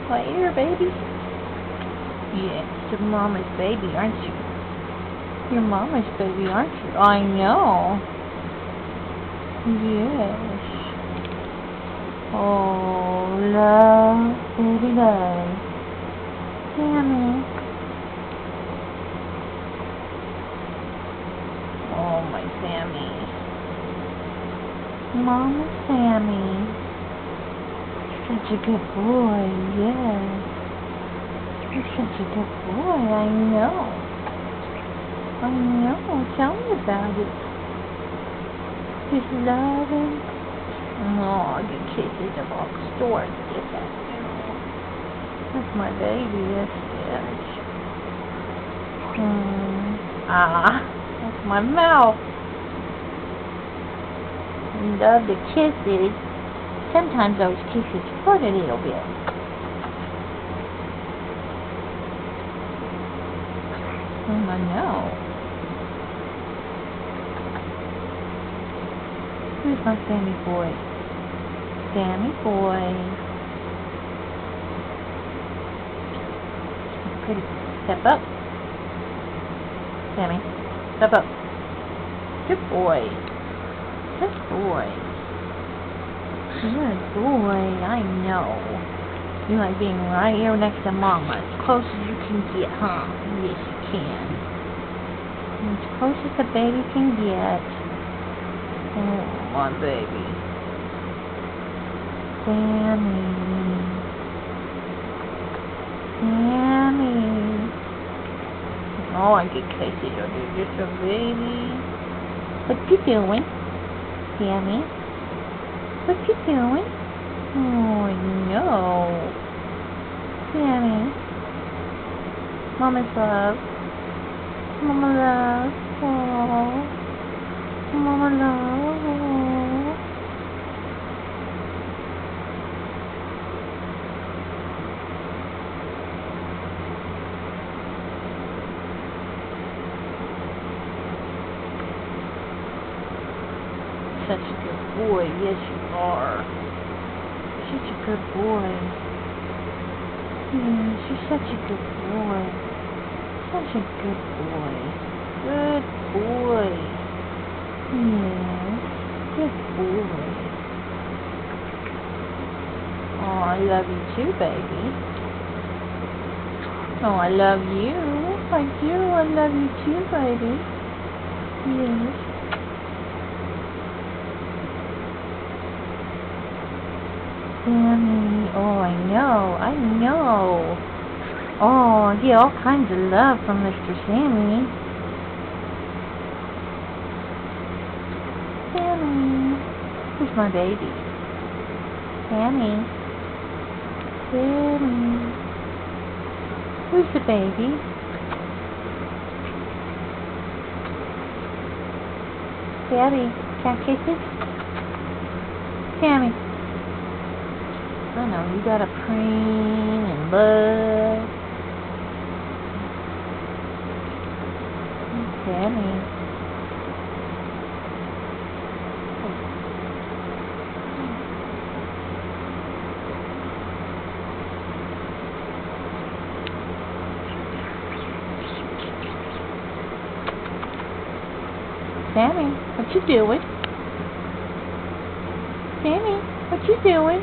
What, you're a baby? Yes, you're mama's baby, aren't you? You're mama's baby, aren't you? I know. Yes. Oh, love, baby love. Sammy. Oh, my Sammy. Mama Sammy. Such a good boy, yes. You're such a good boy, I know. I know, tell me about it. Just loving. Oh, I get kisses of all sorts. Yes, I do. That's my baby, yes, yes. That's my mouth. Love the kisses. Sometimes those kisses hurt a little bit. I know. Who's my Sammy boy? Sammy boy. Pretty. Step up. Sammy. Step up. Good boy. Good boy. Good boy. I know. You like being right here next to Mama. As close as you can get, huh? Yes, you can. As close as the baby can get. Oh, my baby. Sammy. Sammy. Oh, I get kisses. Oh, you're just a baby. What you doing, Sammy? What you doing? Oh, no. Sammy. Mama's love. Mama love. Oh. Mama love. Oh. Such a good boy. Yes, you are. Such a good boy. Yes, you're such a good boy. Such a good boy. Good boy. Yes, good boy. Oh, I love you too, baby. Oh, I love you. I do. I love you too, baby. Yes. Sammy, oh, I know. Oh, I get all kinds of love from Mr. Sammy. Sammy, who's my baby? Sammy. Sammy. Who's the baby? Daddy, can I kiss it? Sammy. I know, you gotta preen and buzz. Sammy. Sammy, what you doing? Sammy, what you doing?